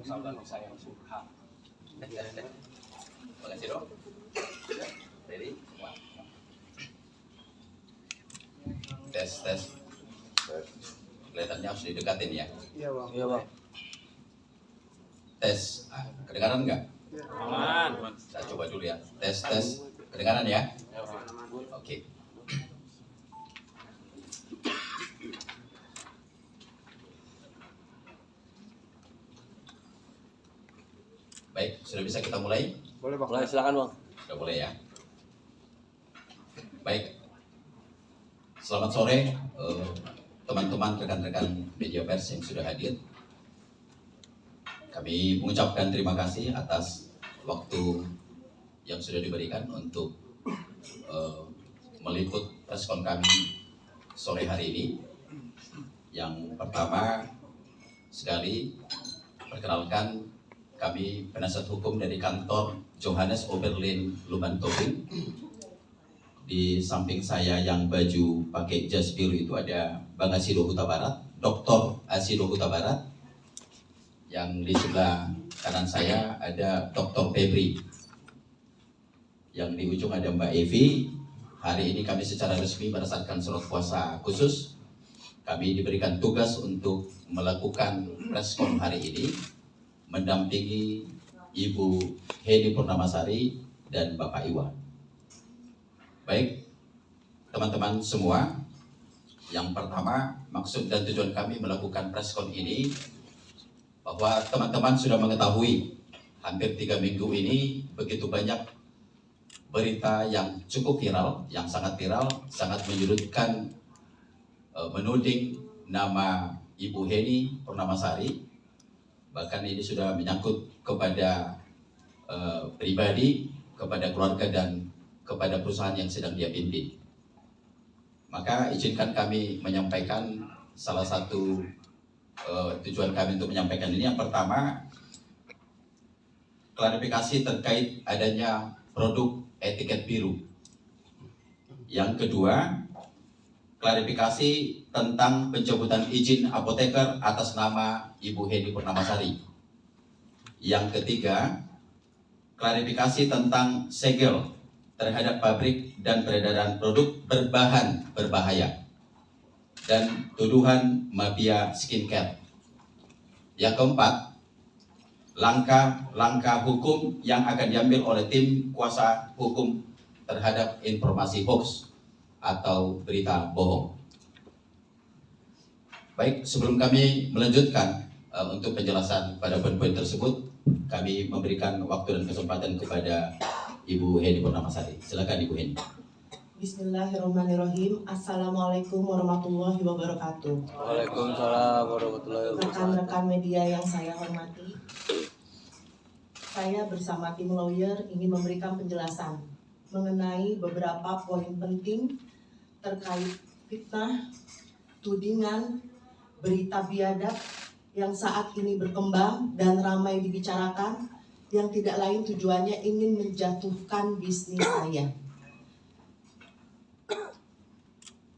saudara saya yang Subhan. Terima kasih dok. Ready? Semua. Tes. Kelihatannya harus didekatin ya. Iya bang. Iya bang. Tes. Kedengaran nggak? Aman. Saya coba dulu ya. Tes. Kedengaran ya? Oke. Baik, sudah bisa kita mulai? Boleh bang. Mulai silakan bang. Sudah boleh ya. Baik. Selamat sore teman-teman, rekan-rekan media pers yang sudah hadir. Kami mengucapkan terima kasih atas waktu yang sudah diberikan untuk meliput preskon kami sore hari ini. Yang pertama sekali, perkenalkan kami penasihat hukum dari kantor Johannes Oberlin Luman Tobing. Di samping saya yang baju pakai jas biru itu ada Bang Asido Huta Barat, Dr. Asido Huta Barat. Yang di sebelah kanan saya ada Dr. Febri. Yang di ujung ada Mbak Evi. Hari ini kami secara resmi berdasarkan surat kuasa khusus, kami diberikan tugas untuk melakukan preskon hari ini, mendampingi Ibu Heni Purnamasari dan Bapak Iwan. Baik, teman-teman semua, yang pertama maksud dan tujuan kami melakukan preskon ini bahwa teman-teman sudah mengetahui hampir 3 minggu ini begitu banyak berita yang cukup viral, yang sangat viral, sangat menyudutkan, menuding nama Ibu Heni Purnamasari. Bahkan ini sudah menyangkut kepada pribadi, kepada keluarga dan kepada perusahaan yang sedang dia pimpin. Maka izinkan kami menyampaikan salah satu tujuan kami untuk menyampaikan ini. Yang pertama, klarifikasi terkait adanya produk etiket biru. Yang kedua, klarifikasi tentang pencabutan izin apoteker atas nama Ibu Heni Purnamasari. Yang ketiga, klarifikasi tentang segel terhadap pabrik dan peredaran produk berbahan berbahaya dan tuduhan mafia skincare. Yang keempat, langkah-langkah hukum yang akan diambil oleh tim kuasa hukum terhadap informasi hoax atau berita bohong. Baik, sebelum kami melanjutkan untuk penjelasan pada poin-poin tersebut, kami memberikan waktu dan kesempatan kepada Ibu Heni Purnamasari. Silakan Ibu Heni. Bismillahirrahmanirrahim. Assalamualaikum warahmatullahi wabarakatuh. Waalaikumsalam warahmatullahi wabarakatuh. Rekan-rekan media yang saya hormati, saya bersama tim lawyer ingin memberikan penjelasan mengenai beberapa poin penting terkait fitnah, tudingan, berita biadab yang saat ini berkembang dan ramai dibicarakan, yang tidak lain tujuannya ingin menjatuhkan bisnis saya.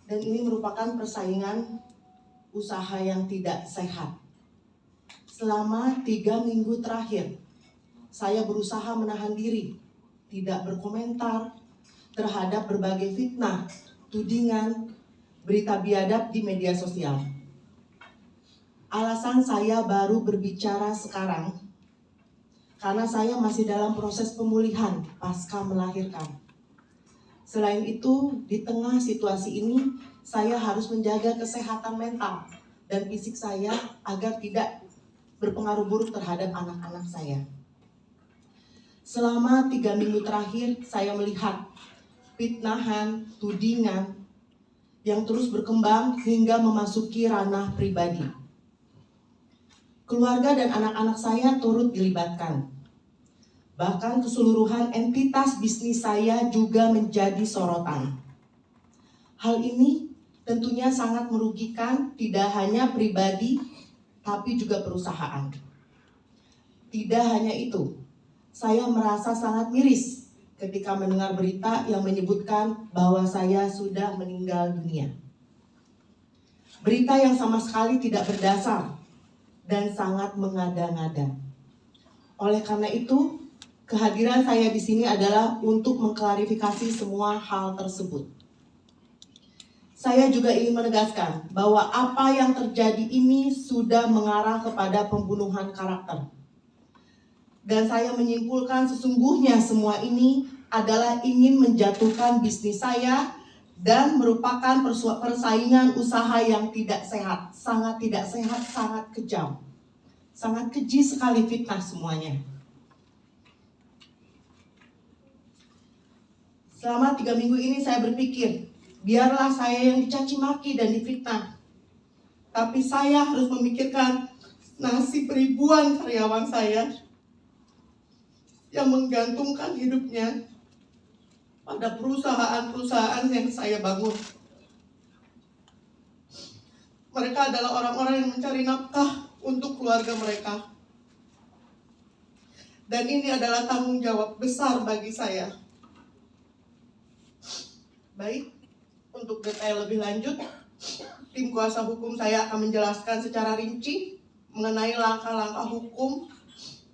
Dan ini merupakan persaingan usaha yang tidak sehat. Selama 3 minggu terakhir, saya berusaha menahan diri, tidak berkomentar terhadap berbagai fitnah, tudingan, berita biadab di media sosial. Alasan saya baru berbicara sekarang, karena saya masih dalam proses pemulihan pasca melahirkan. Selain itu, di tengah situasi ini, saya harus menjaga kesehatan mental dan fisik saya agar tidak berpengaruh buruk terhadap anak-anak saya. Selama 3 minggu terakhir, saya melihat fitnahan, tudingan yang terus berkembang hingga memasuki ranah pribadi. Keluarga dan anak-anak saya turut dilibatkan. Bahkan keseluruhan entitas bisnis saya juga menjadi sorotan. Hal ini tentunya sangat merugikan tidak hanya pribadi, tapi juga perusahaan. Tidak hanya itu, saya merasa sangat miris ketika mendengar berita yang menyebutkan bahwa saya sudah meninggal dunia. Berita yang sama sekali tidak berdasar dan sangat mengada-ngada. Oleh karena itu, kehadiran saya di sini adalah untuk mengklarifikasi semua hal tersebut. Saya juga ingin menegaskan bahwa apa yang terjadi ini sudah mengarah kepada pembunuhan karakter. Dan saya menyimpulkan sesungguhnya semua ini adalah ingin menjatuhkan bisnis saya dan merupakan persaingan usaha yang tidak sehat, sangat tidak sehat, sangat kejam. Sangat keji sekali fitnah semuanya. Selama 3 minggu ini saya berpikir, biarlah saya yang dicaci maki dan difitnah. Tapi saya harus memikirkan nasib ribuan karyawan saya yang menggantungkan hidupnya pada perusahaan-perusahaan yang saya bangun. Mereka adalah orang-orang yang mencari nafkah untuk keluarga mereka. Dan ini adalah tanggung jawab besar bagi saya. Baik, untuk detail lebih lanjut, tim kuasa hukum saya akan menjelaskan secara rinci mengenai langkah-langkah hukum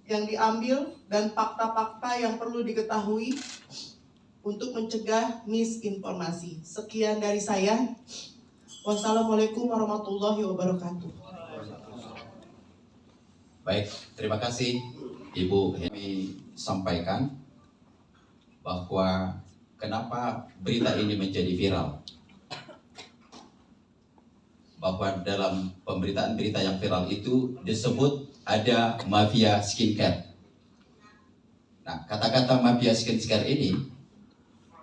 yang diambil dan fakta-fakta yang perlu diketahui untuk mencegah misinformasi. Sekian dari saya. Wassalamualaikum warahmatullahi wabarakatuh. Baik, terima kasih Ibu. Kami sampaikan bahwa kenapa berita ini menjadi viral. Bahwa dalam pemberitaan berita yang viral itu disebut ada mafia skincare. Nah, kata-kata mafia skincare ini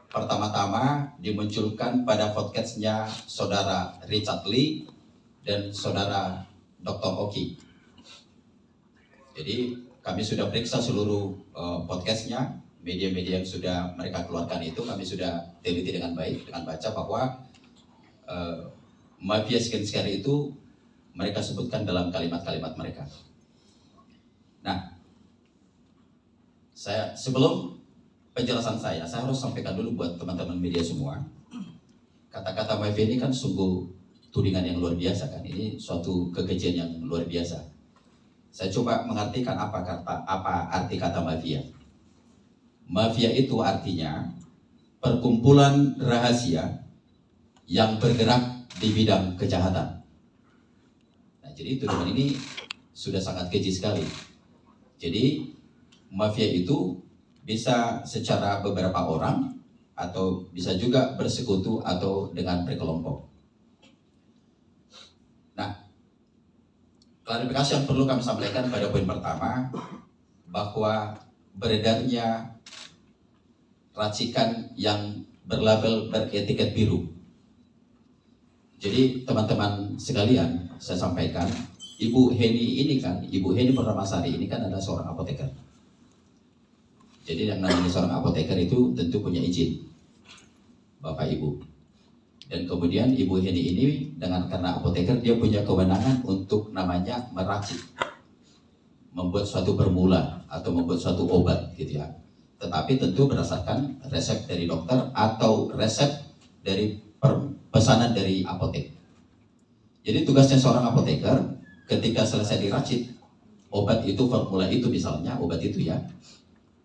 pertama-tama dimunculkan pada podcastnya saudara Richard Lee dan saudara Dr. Oki. Jadi kami sudah periksa seluruh podcastnya, media-media yang sudah mereka keluarkan itu kami sudah teliti dengan baik, dengan baca bahwa mafia skincare itu mereka sebutkan dalam kalimat-kalimat mereka. Nah, sebelum penjelasan saya harus sampaikan dulu buat teman-teman media semua. Kata-kata mafia ini kan sungguh tudingan yang luar biasa kan. Ini suatu kekejian yang luar biasa. Saya coba mengartikan apa arti kata mafia. Mafia itu artinya perkumpulan rahasia yang bergerak di bidang kejahatan. Nah, jadi tudingan ini sudah sangat keji sekali. Jadi mafia itu bisa secara beberapa orang atau bisa juga bersekutu atau dengan berkelompok. Nah, klarifikasi yang perlu kami sampaikan pada poin pertama bahwa beredarnya racikan yang berlabel beretiket biru. Jadi teman-teman sekalian, saya sampaikan, Ibu Heni Permasari ini kan adalah seorang apoteker. Jadi yang namanya seorang apoteker itu tentu punya izin Bapak Ibu. Dan kemudian Ibu Heni ini karena apoteker dia punya kewenangan untuk namanya meracik, membuat suatu formula atau membuat suatu obat gitu ya. Tetapi tentu berdasarkan resep dari dokter atau resep dari pesanan dari apotek. Jadi tugasnya seorang apoteker ketika selesai diracik obat itu, formula itu misalnya, obat itu ya.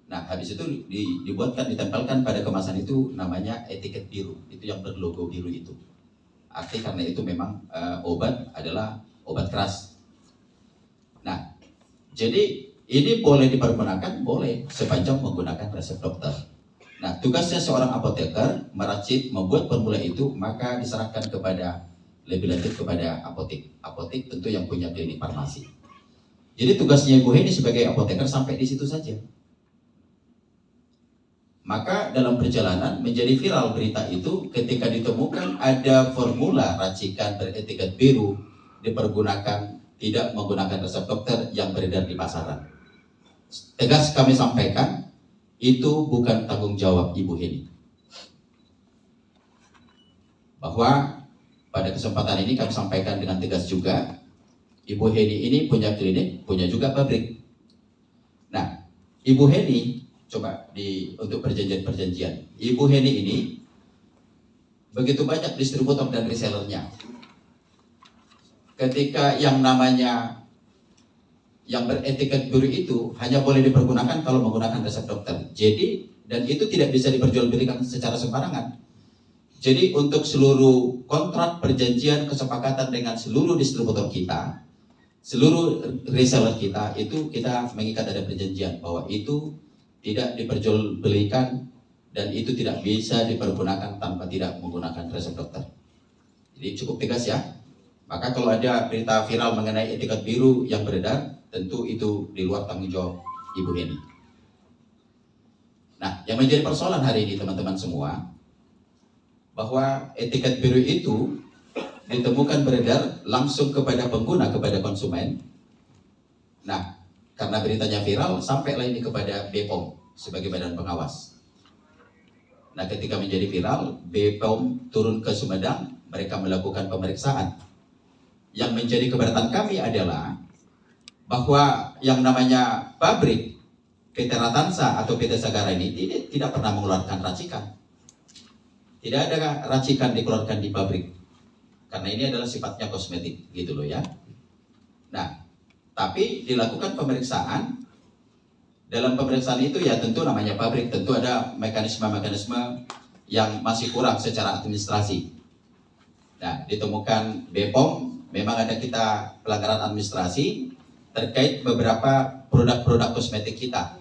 Nah, habis itu ditempelkan pada kemasan itu namanya etiket biru, itu yang berlogo biru itu. Arti karena itu memang obat adalah obat keras. Nah, jadi ini boleh dipergunakan, boleh sepanjang menggunakan resep dokter. Nah, tugasnya seorang apoteker meracik, membuat formula itu, maka diserahkan lebih lanjut kepada apotek. Apotek tentu yang punya klinik farmasi. Jadi tugasnya Ibu Heni sebagai apoteker sampai di situ saja. Maka dalam perjalanan menjadi viral berita itu ketika ditemukan ada formula racikan beretiket biru dipergunakan tidak menggunakan resep dokter yang beredar di pasaran. Tegas kami sampaikan, itu bukan tanggung jawab Ibu Heni. Bahwa pada kesempatan ini kami sampaikan dengan tegas juga, Ibu Heni ini punya klinik, punya juga pabrik. Nah, Ibu Heni coba untuk perjanjian. Ibu Heni ini begitu banyak distributor dan resellernya. Ketika yang namanya yang beretiket biru itu hanya boleh dipergunakan kalau menggunakan resep dokter. Jadi, dan itu tidak bisa diperjualbelikan secara sembarangan. Jadi untuk seluruh kontrak perjanjian kesepakatan dengan seluruh distributor kita, seluruh reseller kita, itu kita mengikat ada perjanjian bahwa itu tidak diperjualbelikan dan itu tidak bisa dipergunakan tanpa tidak menggunakan resep dokter. Jadi cukup tegas ya. Maka kalau ada berita viral mengenai etiket biru yang beredar, tentu itu di luar tanggung jawab Ibu Heni. Nah, yang menjadi persoalan hari ini teman-teman semua, bahwa etiket biru itu ditemukan beredar langsung kepada pengguna, kepada konsumen. Nah, karena beritanya viral, sampailah ini kepada BPOM sebagai badan pengawas. Nah, ketika menjadi viral, BPOM turun ke Sumedang, mereka melakukan pemeriksaan. Yang menjadi keberatan kami adalah bahwa yang namanya pabrik PT Ratansa atau PT Sagara ini tidak pernah mengeluarkan racikan. Tidak ada racikan dikeluarkan di pabrik. Karena ini adalah sifatnya kosmetik, gitu loh ya. Nah, tapi dilakukan pemeriksaan. Dalam pemeriksaan itu ya tentu namanya pabrik, tentu ada mekanisme-mekanisme yang masih kurang secara administrasi. Nah, ditemukan BPOM, memang ada kita pelanggaran administrasi terkait beberapa produk-produk kosmetik kita.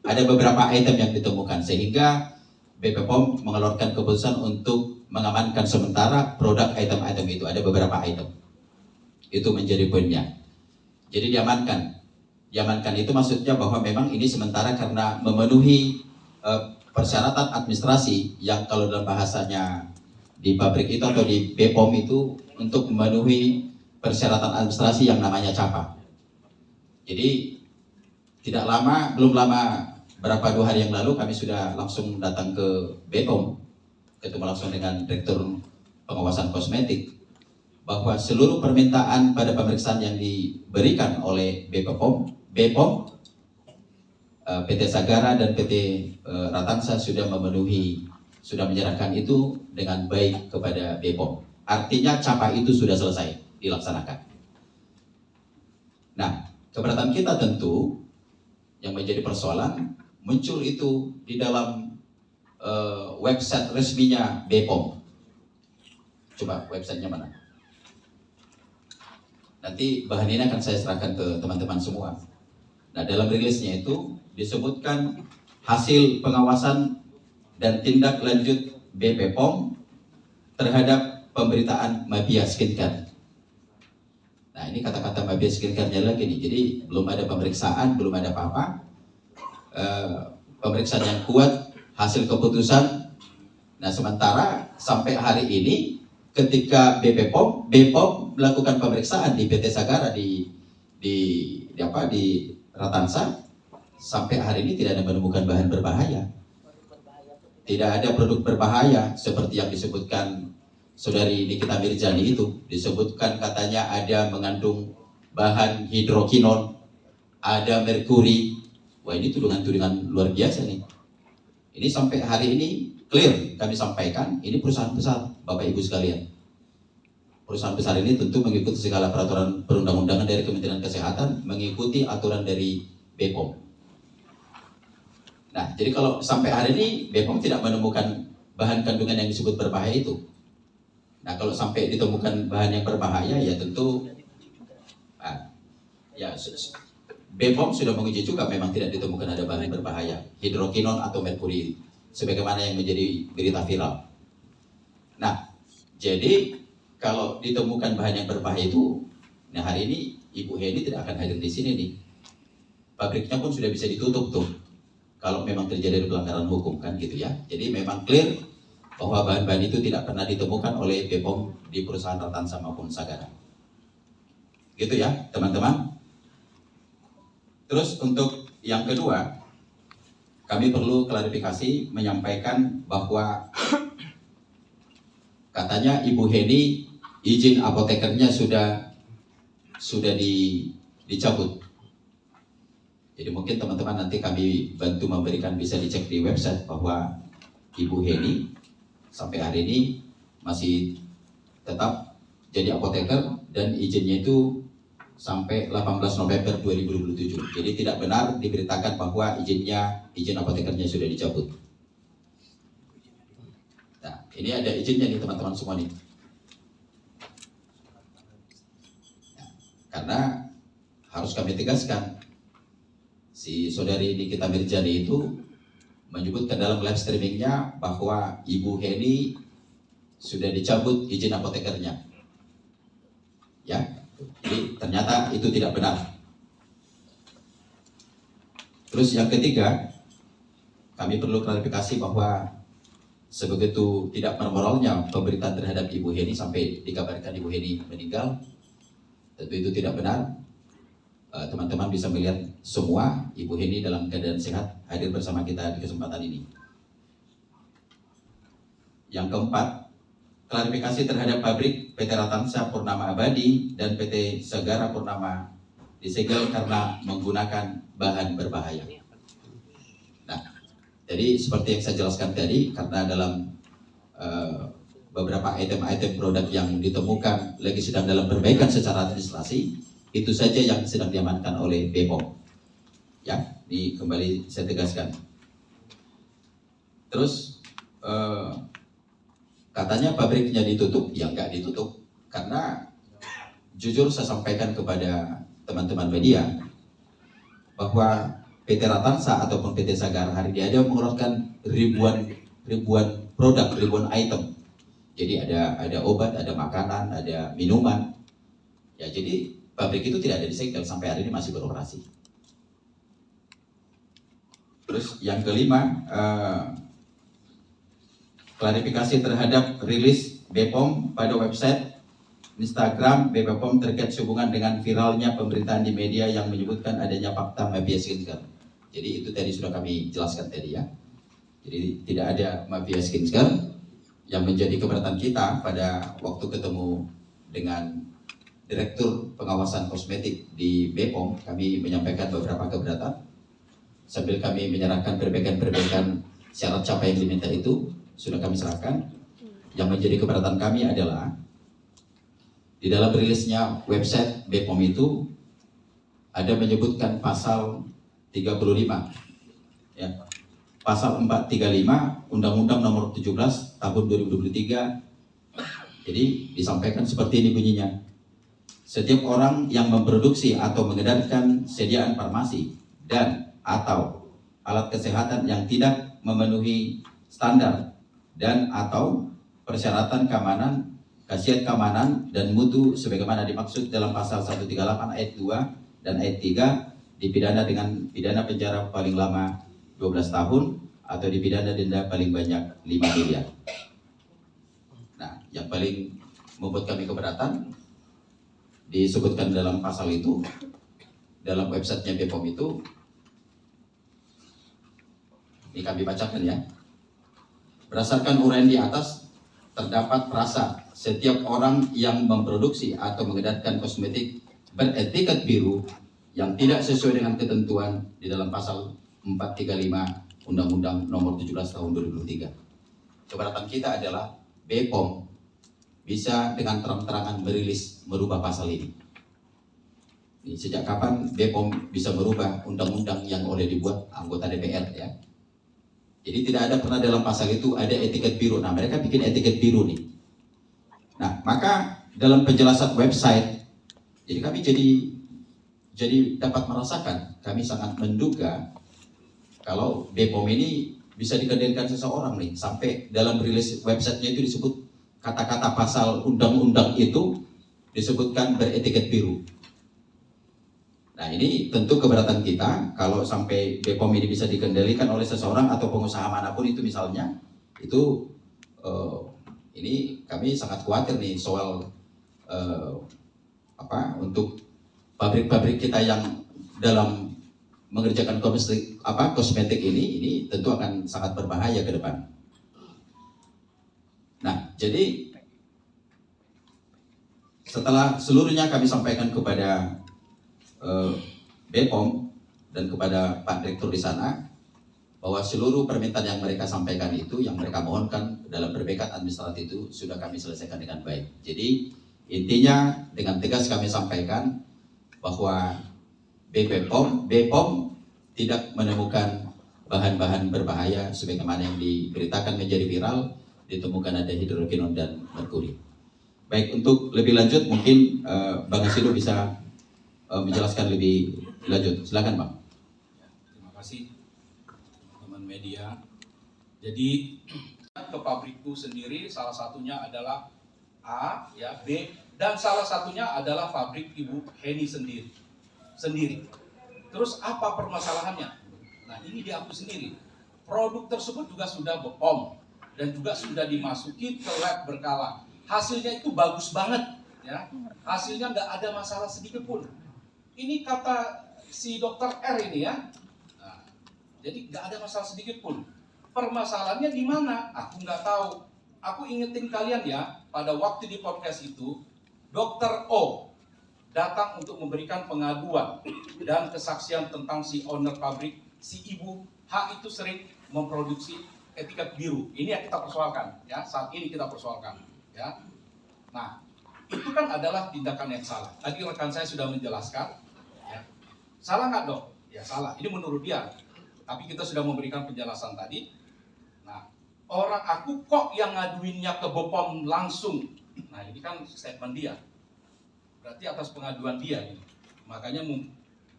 Ada beberapa item yang ditemukan sehingga BPOM mengeluarkan keputusan untuk mengamankan sementara produk item-item itu. Ada beberapa item. Itu menjadi poinnya. Jadi diamankan. Diamankan itu maksudnya bahwa memang ini sementara karena memenuhi persyaratan administrasi yang kalau dalam bahasanya di pabrik itu atau di BPOM itu untuk memenuhi persyaratan administrasi yang namanya CAPA. Jadi tidak lama, belum lama, berapa 2 hari yang lalu kami sudah langsung datang ke BPOM, ketemu langsung dengan Direktur Pengawasan Kosmetik, bahwa seluruh permintaan pada pemeriksaan yang diberikan oleh BPOM, PT Sagara dan PT Ratansa sudah memenuhi, sudah menyerahkan itu dengan baik kepada BPOM. Artinya CAPA itu sudah selesai dilaksanakan. Nah, keberatan kita tentu yang menjadi persoalan muncul itu di dalam website resminya BPOM. Coba websitenya mana? Nanti bahan ini akan saya serahkan ke teman-teman semua. Nah, dalam rilisnya itu disebutkan hasil pengawasan dan tindak lanjut BPOM terhadap pemberitaan Mabia Skincare. Nah, ini kata-kata Mabia Skincare-nya lagi nih. Jadi belum ada pemeriksaan, belum ada apa-apa. Pemeriksaan yang kuat, hasil keputusan. Nah, sementara sampai hari ini ketika BPOM melakukan pemeriksaan di PT Sagara di Ratansa, sampai hari ini tidak ada menemukan bahan berbahaya. Tidak ada produk berbahaya seperti yang disebutkan Saudari Nikita Mirjani itu. Disebutkan katanya ada mengandung bahan hidrokinon, ada merkuri. Wah, ini tudingan-tudingan luar biasa nih. Ini sampai hari ini clear kami sampaikan, ini perusahaan besar, Bapak Ibu sekalian. Perusahaan besar ini tentu mengikuti segala peraturan perundang-undangan dari Kementerian Kesehatan, mengikuti aturan dari BPOM. Nah, jadi kalau sampai hari ini BPOM tidak menemukan bahan kandungan yang disebut berbahaya itu. Nah, kalau sampai ditemukan bahan yang berbahaya, ya tentu BPOM sudah menguji juga memang tidak ditemukan ada bahan berbahaya, hidrokinon atau merkuri, sebagaimana yang menjadi berita viral. Nah, jadi kalau ditemukan bahan yang berbahaya itu, nah hari ini Ibu Heni tidak akan hadir di sini nih. Pabriknya pun sudah bisa ditutup tuh. Kalau memang terjadi pelanggaran hukum kan gitu ya. Jadi memang clear bahwa bahan-bahan itu tidak pernah ditemukan oleh BPOM di perusahaan Ratansa maupun Sagara. Gitu ya teman-teman. Terus untuk yang kedua, kami perlu klarifikasi menyampaikan bahwa katanya Ibu Heni izin apotekernya sudah dicabut. Jadi mungkin teman-teman nanti kami bantu memberikan, bisa dicek di website bahwa Ibu Heni sampai hari ini masih tetap jadi apoteker dan izinnya itu sampai 18 November 2027. Jadi tidak benar diberitakan bahwa izin apotekernya sudah dicabut. Nah, ini ada izinnya nih teman-teman semua nih. Nah, karena harus kami tegaskan, si saudari Nikita Mirjani itu menyebutkan dalam live streamingnya bahwa Ibu Heni sudah dicabut izin apotekernya. Ya, jadi ternyata itu tidak benar. Terus yang ketiga, kami perlu klarifikasi bahwa sebegitu tidak moralnya pemberitaan terhadap Ibu Heni sampai dikabarkan Ibu Heni meninggal, tentu itu tidak benar. Teman-teman bisa melihat semua Ibu Heni dalam keadaan sehat hadir bersama kita di kesempatan ini. Yang keempat, klarifikasi terhadap pabrik PT Ratansa Purnama Abadi dan PT Segara Purnama disegel karena menggunakan bahan berbahaya. Nah, jadi seperti yang saya jelaskan tadi, karena dalam beberapa item-item produk yang ditemukan lagi sedang dalam perbaikan secara administrasi, itu saja yang sedang diamankan oleh BPOM. Ya, ini kembali saya tegaskan. Terus katanya pabriknya ditutup, ya nggak ditutup, karena jujur saya sampaikan kepada teman-teman media bahwa PT Ratansa ataupun PT Sagara hari ini ada mengeluarkan ribuan produk, ribuan item. Jadi ada obat, ada makanan, ada minuman. Ya, jadi pabrik itu tidak ada disegel, sampai hari ini masih beroperasi. Terus yang kelima, klarifikasi terhadap rilis BPOM pada website Instagram BPOM terkait hubungan dengan viralnya pemberitaan di media yang menyebutkan adanya fakta mafia skincare. Jadi itu tadi sudah kami jelaskan tadi ya. Jadi tidak ada mafia skincare. Yang menjadi keberatan kita pada waktu ketemu dengan Direktur Pengawasan Kosmetik di BPOM, kami menyampaikan beberapa keberatan sambil kami menyerahkan perbaikan-perbaikan syarat capaian yang diminta itu sudah kami serahkan. Yang menjadi keberatan kami adalah di dalam rilisnya website BPOM itu ada menyebutkan pasal 35 ya, pasal 435 Undang-Undang Nomor 17 Tahun 2023. Jadi disampaikan seperti ini bunyinya: setiap orang yang memproduksi atau mengedarkan sediaan farmasi dan atau alat kesehatan yang tidak memenuhi standar dan atau persyaratan keamanan, khasiat keamanan dan mutu sebagaimana dimaksud dalam pasal 138 ayat 2 dan ayat 3 dipidana dengan pidana penjara paling lama 12 tahun atau dipidana denda paling banyak 5 miliar. Nah, yang paling membuat kami keberatan disebutkan dalam pasal itu, dalam websitenya BPOM itu, ini kami bacakan ya. Berdasarkan uraian di atas, terdapat frasa setiap orang yang memproduksi atau mengedarkan kosmetik beretiket biru yang tidak sesuai dengan ketentuan di dalam pasal 435 Undang-Undang Nomor 17 Tahun 2003. Keberatan kita adalah BPOM bisa dengan terang-terangan merilis merubah pasal ini. Sejak kapan BPOM bisa merubah undang-undang yang oleh dibuat anggota DPR ya? Jadi tidak ada pernah dalam pasal itu ada etiket biru. Nah, mereka bikin etiket biru nih. Nah, maka dalam penjelasan website, jadi kami jadi dapat merasakan, kami sangat menduga kalau BPOM ini bisa dikendalikan seseorang nih, sampai dalam rilis websitenya itu disebut kata-kata pasal undang-undang itu disebutkan beretiket biru. Nah, ini tentu keberatan kita kalau sampai BPOM ini bisa dikendalikan oleh seseorang atau pengusaha manapun itu misalnya, itu ini kami sangat khawatir nih soal untuk pabrik-pabrik kita yang dalam mengerjakan kosmetik ini tentu akan sangat berbahaya ke depan. Nah, jadi setelah seluruhnya kami sampaikan kepada BPOM dan kepada Pak Direktur di sana bahwa seluruh permintaan yang mereka sampaikan itu, yang mereka mohonkan dalam perbaikan administratif itu sudah kami selesaikan dengan baik. Jadi intinya dengan tegas kami sampaikan bahwa BPOM tidak menemukan bahan-bahan berbahaya sebagaimana yang diberitakan menjadi viral, ditemukan ada hidrokinon dan merkuri. Baik, untuk lebih lanjut mungkin Bang Asido bisa menjelaskan lebih lanjut. Silakan Bang. Terima kasih teman media. Jadi ke pabrikku sendiri salah satunya adalah A, ya, B, dan salah satunya adalah pabrik Ibu Heni sendiri. Terus apa permasalahannya? Nah, ini di aku sendiri. Produk tersebut juga sudah BPOM dan juga sudah dimasuki ke lab berkala. Hasilnya itu bagus banget, ya. Hasilnya nggak ada masalah sedikit pun. Ini kata si dokter R ini ya. Nah, jadi nggak ada masalah sedikit pun. Permasalahannya di mana? Aku nggak tahu. Aku ingetin kalian ya, pada waktu di podcast itu, dokter O datang untuk memberikan pengaduan dan kesaksian tentang si owner pabrik, si ibu H itu sering memproduksi etiket biru. Ini yang kita persoalkan, ya. Saat ini kita persoalkan, ya. Nah, itu kan adalah tindakan yang salah. Tadi rekan saya sudah menjelaskan, ya. Salah nggak dok? Ya salah. Ini menurut dia. Tapi kita sudah memberikan penjelasan tadi. Nah, orang aku kok yang ngaduinnya ke BPOM langsung. Nah, ini kan statement dia. Berarti atas pengaduan dia ini. Makanya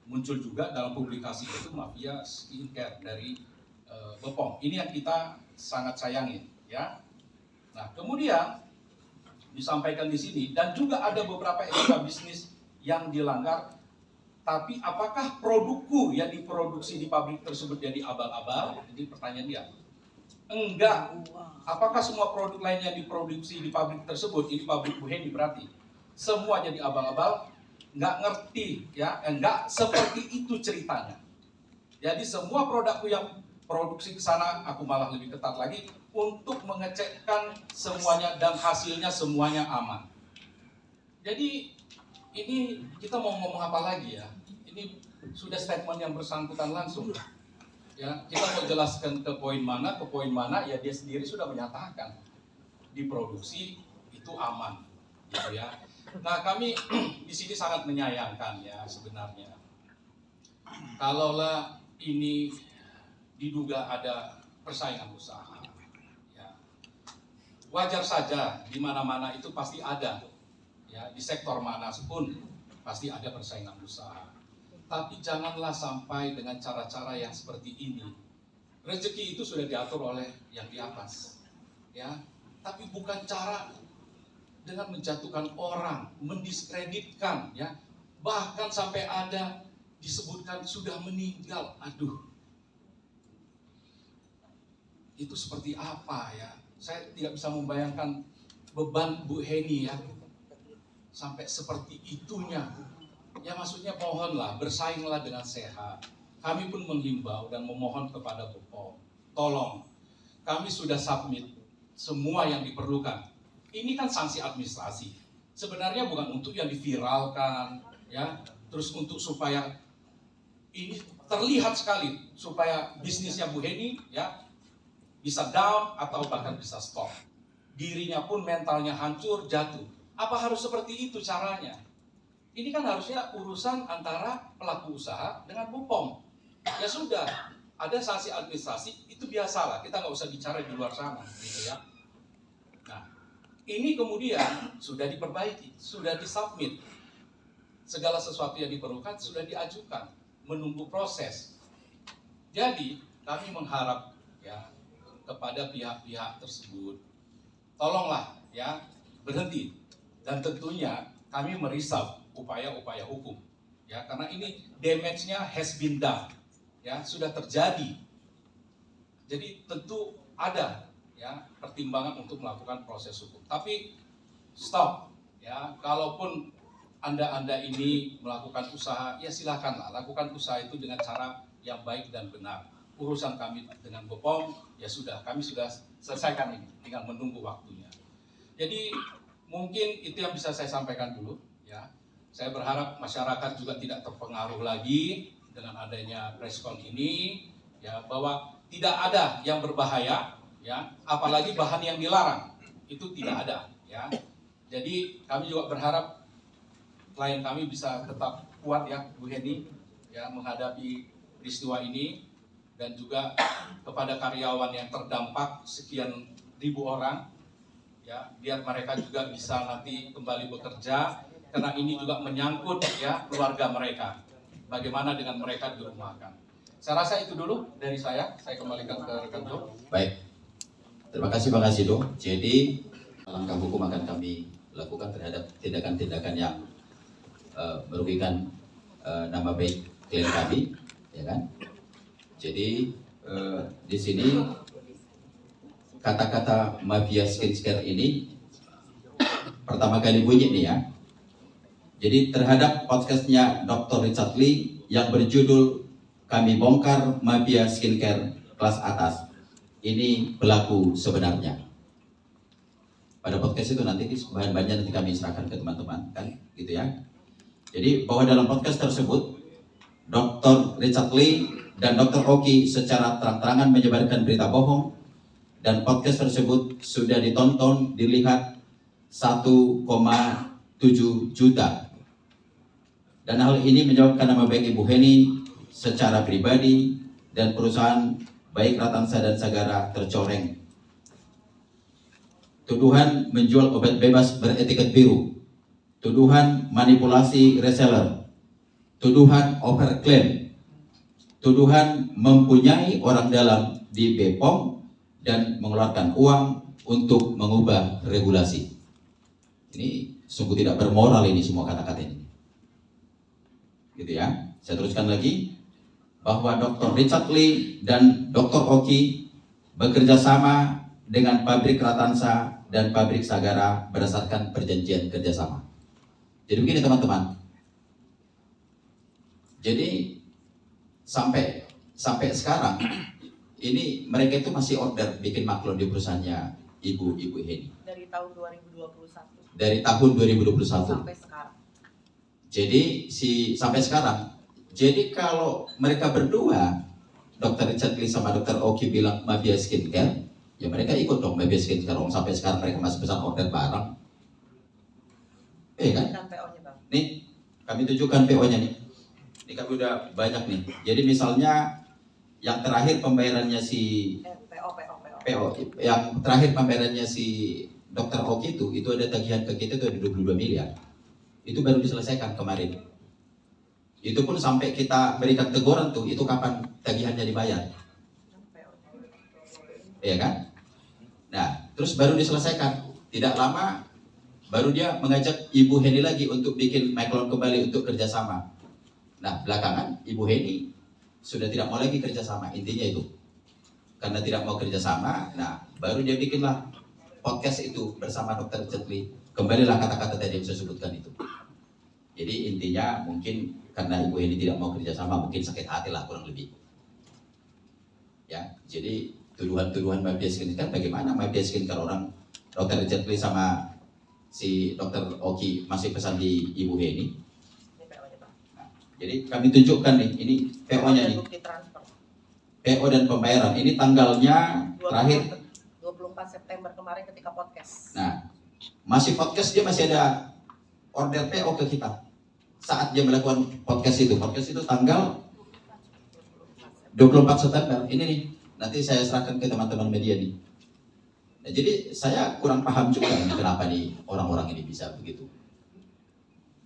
muncul juga dalam publikasi itu mafia skincare dari BPOM. Ini yang kita sangat sayangin, ya. Nah, kemudian disampaikan di sini dan juga ada beberapa etika bisnis yang dilanggar. Tapi apakah produkku yang diproduksi di pabrik tersebut jadi abal-abal? Jadi pertanyaan dia. Enggak. Apakah semua produk lain yang diproduksi di pabrik tersebut, ini pabrik Bu Heni berarti, semua jadi abal-abal? Nggak ngerti, ya, nggak seperti itu ceritanya. Jadi semua produkku yang produksi ke sana, aku malah lebih ketat lagi untuk mengecekkan semuanya dan hasilnya semuanya aman. Jadi ini kita mau ngomong apa lagi ya? Ini sudah statement yang bersangkutan langsung. Ya, kita mau jelaskan ke poin mana, ya dia sendiri sudah menyatakan diproduksi itu aman, gitu ya. Nah, kami di sini sangat menyayangkan ya sebenarnya. Kalaulah ini diduga ada persaingan usaha, ya, wajar saja di mana-mana itu pasti ada, ya, di sektor mana pun pasti ada persaingan usaha. Tapi janganlah sampai dengan cara-cara yang seperti ini. Rezeki itu sudah diatur oleh yang di atas, ya. Tapi bukan cara dengan menjatuhkan orang, mendiskreditkan, ya, bahkan sampai ada disebutkan sudah meninggal. Aduh, itu seperti apa ya? Saya tidak bisa membayangkan beban Bu Heni ya, sampai seperti itunya. Ya maksudnya mohonlah, bersainglah dengan sehat. Kami pun menghimbau dan memohon kepada BPOM, tolong, kami sudah submit semua yang diperlukan. Ini kan sanksi administrasi. Sebenarnya bukan untuk yang diviralkan, ya, terus untuk supaya ini terlihat sekali, supaya bisnisnya Bu Heni, ya, bisa down atau bahkan bisa stop. Dirinya pun mentalnya hancur, jatuh. Apa harus seperti itu caranya? Ini kan harusnya urusan antara pelaku usaha dengan BPOM. Ya sudah, ada sanksi administrasi, itu biasalah. Kita nggak usah bicara di luar sana, gitu ya. Nah, ini kemudian sudah diperbaiki, sudah disubmit. Segala sesuatu yang diperlukan sudah diajukan, menunggu proses. Jadi, kami mengharap ya kepada pihak-pihak tersebut, tolonglah ya berhenti. Dan tentunya kami merisau upaya-upaya hukum, ya, karena ini damage-nya has been done, ya, sudah terjadi. Jadi tentu ada ya pertimbangan untuk melakukan proses hukum. Tapi stop, ya, kalaupun anda ini melakukan usaha, ya silakanlah lakukan usaha itu dengan cara yang baik dan benar. Urusan kami dengan BPOM, ya sudah, kami sudah selesaikan ini, tinggal menunggu waktunya. Jadi mungkin itu yang bisa saya sampaikan dulu, ya. Saya berharap masyarakat juga tidak terpengaruh lagi dengan adanya preskon ini, ya, bahwa tidak ada yang berbahaya, ya, apalagi bahan yang dilarang, itu tidak ada, ya. Jadi kami juga berharap klien kami bisa tetap kuat ya Bu Heni ya menghadapi peristiwa ini, dan juga kepada karyawan yang terdampak sekian ribu orang ya, biar mereka juga bisa nanti kembali bekerja, karena ini juga menyangkut ya keluarga mereka. Bagaimana dengan mereka dirumahkan? Saya rasa itu dulu dari saya kembalikan ke rekan Jo. Baik, terima kasih Dok. Jadi langkah hukum akan kami lakukan terhadap tindakan-tindakan yang merugikan nama baik klien kami, ya kan? Jadi di sini kata-kata mafia skincare ini pertama kali bunyi nih ya. Jadi terhadap podcastnya Dr. Richard Lee yang berjudul Kami Bongkar Mafia Skincare Kelas Atas, ini pelaku sebenarnya. Pada podcast itu nanti bahan-bahannya nanti kami serahkan ke teman-teman, kan gitu ya. Jadi bahwa dalam podcast tersebut Dr. Richard Lee dan Dr. Oki secara terang-terangan menyebarkan berita bohong, dan podcast tersebut sudah ditonton, dilihat 1,7 juta. Dan hal ini menyebabkan nama baik Ibu Heni secara pribadi dan perusahaan baik Ratansa dan Sagara tercoreng. Tuduhan menjual obat bebas beretiket biru, tuduhan manipulasi reseller, tuduhan overclaim, tuduhan mempunyai orang dalam di BPOM dan mengeluarkan uang untuk mengubah regulasi. Ini sungguh tidak bermoral ini semua kata-kata ini. Gitu ya. Saya teruskan lagi bahwa Dr. Richard Lee dan Dr. Oki bekerja sama dengan pabrik Ratansa dan pabrik Sagara berdasarkan perjanjian kerjasama. Jadi begini teman-teman. Jadi sampai sekarang ini mereka itu masih order bikin maklon di perusahaannya Ibu Heni. Dari tahun 2021. Dari tahun 2021. Sampai sekarang. Jadi sampai sekarang. Jadi kalau mereka berdua, Dr. Richard Lee sama Dr. Oki bilang mafia skincare, ya mereka ikut dong mafia skincare. Sampai sekarang mereka masih pesan order barang. Kan? PO-nya Bang. Nih, kami tunjukkan PO-nya nih. Ini kami udah banyak nih. Jadi misalnya yang terakhir pembayarannya si PO, yang terakhir pembayarannya si Dr. Oki itu ada tagihan ke kita itu ada 22 miliar. Itu baru diselesaikan kemarin. Itu pun sampai kita berikan teguran tuh, itu kapan tagihannya dibayar. Iya kan? Nah, terus baru diselesaikan. Tidak lama baru dia mengajak Ibu Heni lagi untuk bikin maklon kembali untuk kerjasama. Nah, belakangan Ibu Heni sudah tidak mau lagi kerjasama, intinya itu. Karena tidak mau kerjasama, nah baru dia bikinlah podcast itu bersama Dr. Richard Lee. Kembalilah kata-kata tadi yang saya sebutkan itu. Jadi intinya mungkin karena Ibu Heni tidak mau kerjasama, mungkin sakit hati lah kurang lebih. Ya, jadi tuduhan-tuduhan mafia skincare, bagaimana mafia skincare orang Dr. Richard Lee sama si Dr. Oki masih pesan di Ibu Heni. Jadi kami tunjukkan nih, ini PO-nya nih. PO dan pembayaran. Ini tanggalnya terakhir 24 September kemarin ketika podcast. Nah, masih podcast dia masih ada order PO ke kita. Saat dia melakukan podcast itu tanggal 24 September. Ini nih, nanti saya serahkan ke teman-teman media nih. Nah, jadi saya kurang paham juga nih, kenapa nih orang-orang ini bisa begitu.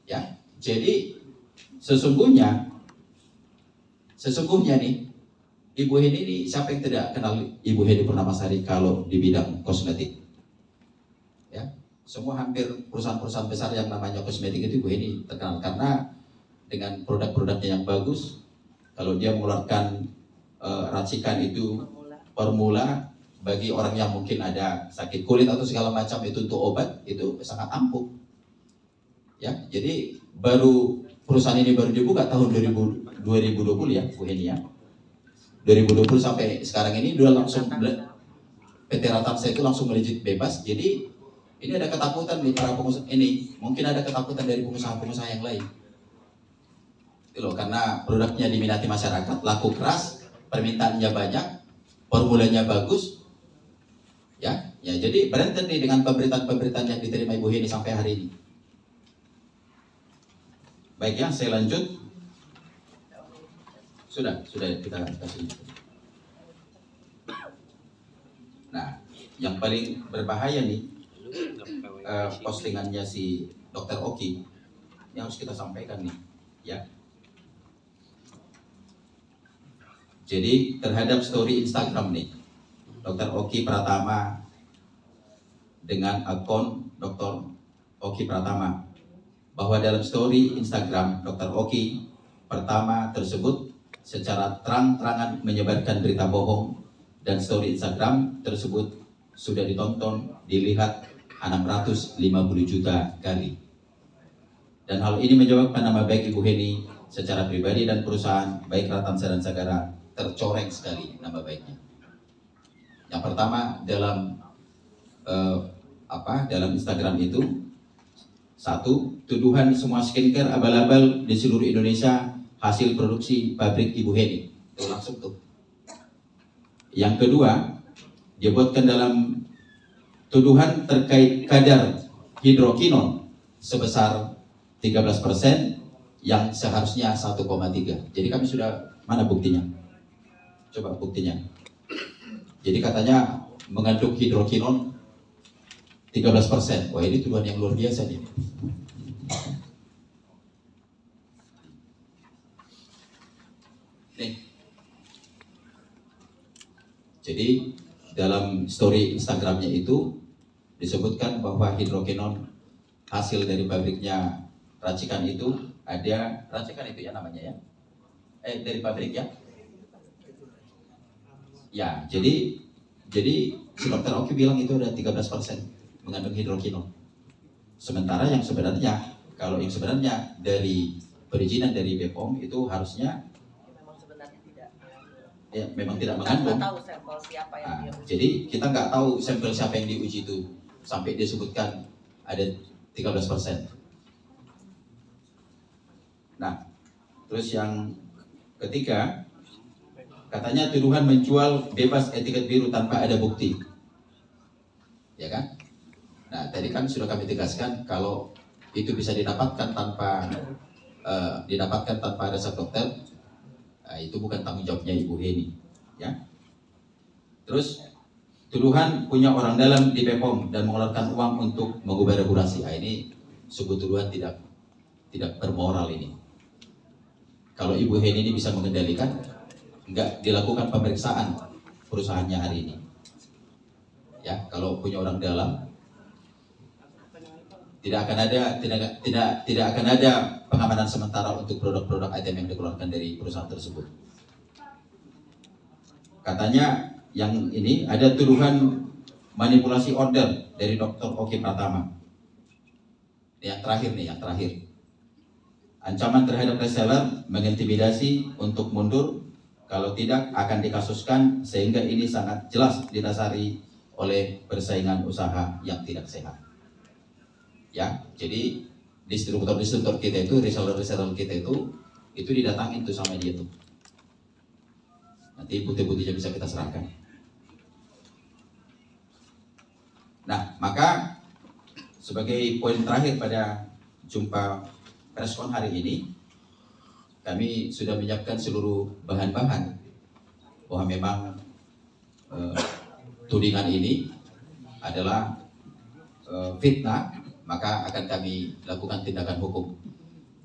Ya, jadi sesungguhnya nih Ibu Heni ini, siapa yang tidak kenal Ibu Heni Purnamasari kalau di bidang kosmetik? Ya, semua hampir perusahaan-perusahaan besar yang namanya kosmetik itu Ibu Heni terkenal karena dengan produk-produknya yang bagus. Kalau dia mengeluarkan racikan itu formula bagi orang yang mungkin ada sakit kulit atau segala macam itu untuk obat itu sangat ampuh. Ya, jadi perusahaan ini baru dibuka tahun 2020 ya, Bu Heni ya. 2020 sampai sekarang ini udah langsung PT Ratansa itu langsung melejit bebas. Jadi ini ada ketakutan nih para pengusaha ini, mungkin ada ketakutan dari pengusaha-pengusaha yang lain. Itu loh, karena produknya diminati masyarakat, laku keras, permintaannya banyak, formulanya bagus. Ya, jadi berhenti nih dengan pemberitaan-pemberitaan yang diterima Ibu Heni sampai hari ini. Baik ya, saya lanjut. Sudah kita kasih. Nah, yang paling berbahaya nih postingannya si Dr. Oki, yang harus kita sampaikan nih, ya. Jadi terhadap story Instagram nih, Dr. Oki Pratama dengan akun Dr. Oki Pratama, bahwa dalam story Instagram Dr. Oki Pratama tersebut secara terang-terangan menyebarkan berita bohong, dan story Instagram tersebut sudah ditonton, dilihat 650 juta kali. Dan hal ini menyebabkan nama baik Ibu Heni secara pribadi dan perusahaan baik Ratansa dan Sagara tercoreng sekali nama baiknya. Yang pertama dalam dalam Instagram itu, satu, tuduhan semua skincare abal-abal di seluruh Indonesia hasil produksi pabrik Ibu Heni. Itu langsung tuh. Yang kedua, dia buatkan dalam tuduhan terkait kadar hidrokinon sebesar 13% yang seharusnya 1,3. Jadi kami sudah, mana buktinya? Coba buktinya. Jadi katanya mengandung hidrokinon 13%. Wah, ini tuduhan yang luar biasa nih. Nih. Jadi dalam story Instagramnya itu disebutkan bahwa hidrokinon hasil dari pabriknya racikan itu ada, racikan itu ya namanya ya, dari pabrik ya. Ya, jadi si Dr. Oki bilang itu ada 13% mengandung hidrokinon. Sementara yang sebenarnya, kalau yang sebenarnya dari perizinan dari BPOM itu harusnya Memang sebenarnya tidak. ya memang tidak Kita mengandung. nggak tahu sampel siapa yang dia uji. Jadi kita nggak tahu sampel siapa yang diuji itu sampai disebutkan ada 13%. Nah, terus yang ketiga, katanya tuduhan menjual bebas etiket biru tanpa ada bukti, ya kan? Nah, tadi kan sudah kami tegaskan kalau itu bisa didapatkan tanpa resep dokter, itu bukan tanggung jawabnya Ibu Heni, ya. Terus tuduhan punya orang dalam di BPOM dan mengeluarkan uang untuk mengubah regulasi. Ini sebuah tuduhan tidak bermoral ini. Kalau Ibu Heni ini bisa mengendalikan, nggak dilakukan pemeriksaan perusahaannya hari ini. Ya, kalau punya orang dalam, tidak akan ada pengamanan sementara untuk produk-produk item yang dikeluarkan dari perusahaan tersebut. Katanya yang ini ada tuduhan manipulasi order dari Dr. Oki Pratama. Yang terakhir. Ancaman terhadap reseller mengintimidasi untuk mundur, kalau tidak akan dikasuskan, sehingga ini sangat jelas didasari oleh persaingan usaha yang tidak sehat. Ya, jadi distributor kita itu, reseller kita itu didatangin tuh sama dia tuh. Nanti bukti-buktinya bisa kita serahkan. Nah, maka sebagai poin terakhir pada jumpa preskon hari ini, kami sudah menyiapkan seluruh bahan-bahan bahwa memang tudingan ini adalah fitnah, maka akan kami lakukan tindakan hukum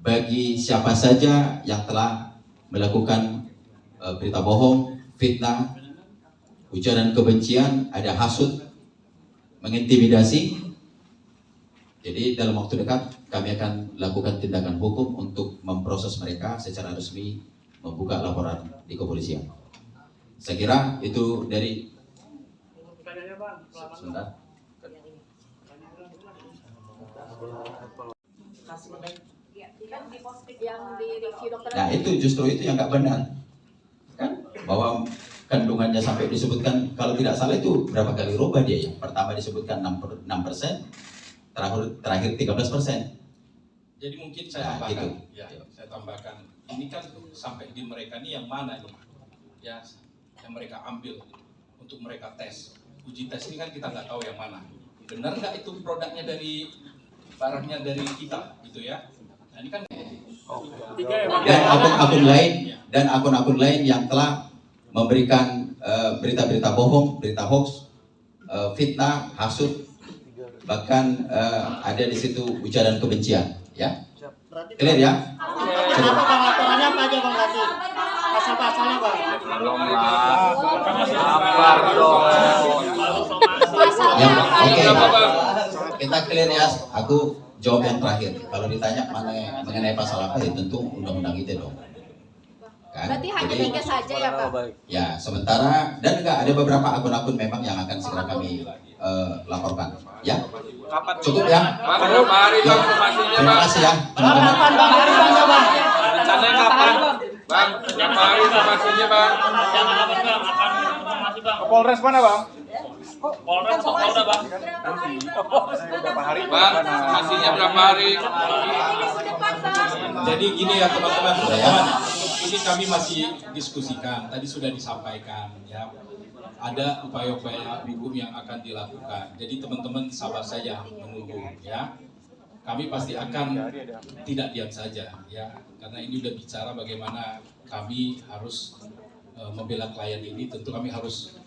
bagi siapa saja yang telah melakukan berita bohong, fitnah, ujaran kebencian, ada hasut, mengintimidasi. Jadi dalam waktu dekat kami akan lakukan tindakan hukum untuk memproses mereka secara resmi, membuka laporan di kepolisian. Saya kira itu dari sebentar. Yang di review dokter. Nah, itu justru itu yang nggak benar, kan? Bahwa kandungannya sampai disebutkan, kalau tidak salah itu berapa kali rubah dia ya? Pertama disebutkan 6%, terakhir 13%. Jadi mungkin saya tambahkan, gitu. ya, saya tambahkan. Ini kan sampai di mereka ini yang mana nih? Ya, yang mereka ambil untuk mereka tes. Uji tes ini kan kita nggak tahu yang mana. Benar nggak itu produknya dari barangnya dari kita, gitu ya? Nah, ini kan dan akun-akun lain yang telah memberikan berita-berita bohong, berita hoax, fitnah, hasut, bahkan ada di situ ujaran kebencian, ya. Clear ya? Apa bang aturannya apa aja bang berarti? Pasal-pasalnya bang? Oke. Kita clear ya. Aku jawab yang terakhir. Kalau ditanya mengenai pasal apa ya tentu undang-undang itu dong. Kan? Berarti hanya Jadi, 3 saja ya Pak? ya sementara dan enggak ada beberapa akun-akun memang yang akan segera kami laporkan. Ya. Cukup ya. Bang, berapa hari bang informasinya Terima bang? kasih ya. Kapan bang? Hari bang ya bang? Rencananya kapan? Bang, berapa hari informasinya bang? Polres mana bang? Polres Polda Bang. Berapa hari? Bang, informasinya berapa hari? Jadi gini ya teman-teman, ini kami masih diskusikan. Tadi sudah disampaikan ya. Ada upaya-upaya hukum yang akan dilakukan. Jadi teman-teman sabar saja menunggu ya. Kami pasti akan tidak diam saja ya. Karena ini udah bicara bagaimana kami harus membela klien ini. Tentu kami harus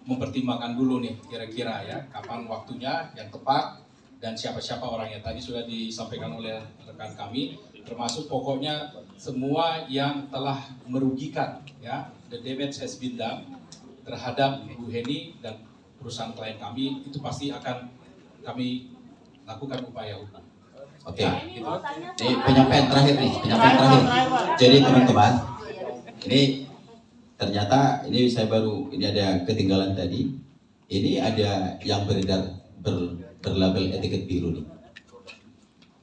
mempertimbangkan dulu nih kira-kira ya kapan waktunya yang tepat dan siapa-siapa orangnya. Tadi sudah disampaikan oleh rekan kami, termasuk pokoknya semua yang telah merugikan ya, the damage has been done terhadap Bu Heni dan perusahaan klien kami, itu pasti akan kami lakukan upaya hukum. Oke. Ya, gitu. Ini penyampaian terakhir nih, penyampaian terakhir. Jadi teman-teman, ini ternyata ini saya baru ini ada ketinggalan tadi. Ini ada yang beredar berlabel etiket biru nih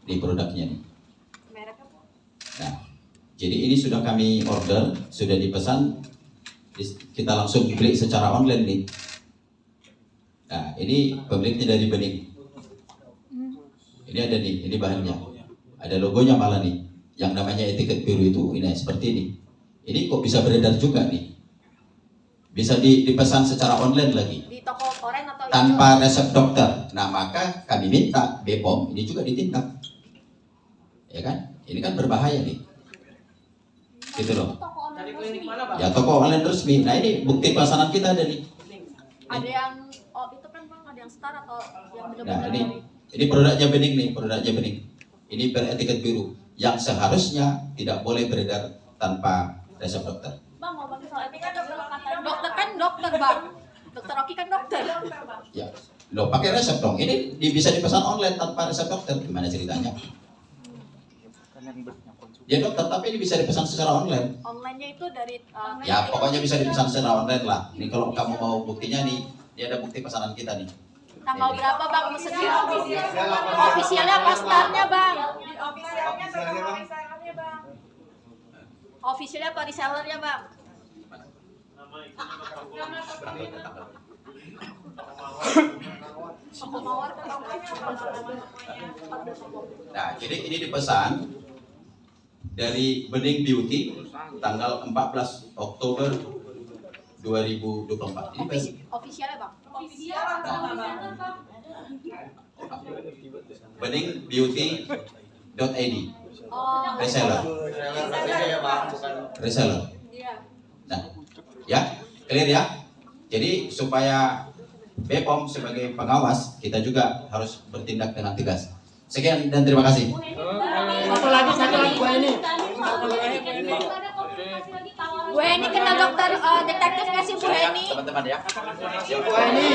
di produknya nih. Nah, jadi ini sudah kami order, sudah dipesan, kita langsung klik secara online nih. Nah, ini pemiliknya dari Bening. Ini ada nih, ini bahannya. Ada logonya malah nih. Yang namanya etiket biru itu ini seperti ini. Ini kok bisa beredar juga nih. Bisa dipesan secara online lagi. Di toko oren atau Tanpa resep dokter. Nah, maka kami minta BPOM ini juga ditindak. Ya kan? Ini kan berbahaya nih. Gitu loh. Ya toko online resmi. Nah, ini bukti pesanan kita ada nih. ada yang itu kan Bang, ada yang star atau yang Nah, benar-benar ini produknya Bening nih, produknya Bening. Ini beretiket biru yang seharusnya tidak boleh beredar tanpa resep dokter. Bang, ngomongin soal etika dokter kan dokter Bang. Dokter Oki kan dokter. Ya, lo pakai resep dong. Ini bisa dipesan online tanpa resep dokter. Gimana ceritanya? Ya dokter, tapi ini bisa dipesan secara online. Online-nya itu dari Ya pokoknya bisa dipesan secara online lah. Ini kalau kamu mau buktinya nih, ini ada bukti pesanan kita nih. tanggal berapa Bang mesennya? Ofisialnya apa startnya Bang? Ofisialnya apa resellernya Bang? Nah, jadi ini dipesan dari Bening Beauty tanggal 14 Oktober 2024. Ini Ofisialnya Bang? beningbeauty.id Oh, reseller. Reseller. iya. Nah, ya, clear ya. Jadi supaya BPOM sebagai pengawas kita juga harus bertindak dengan tegas. Sekian dan terima kasih. Satu lagi Bu Heni. Bu Heni kenal dokter detektif nggak sih Bu Heni? Teman-teman ya. Bu Heni.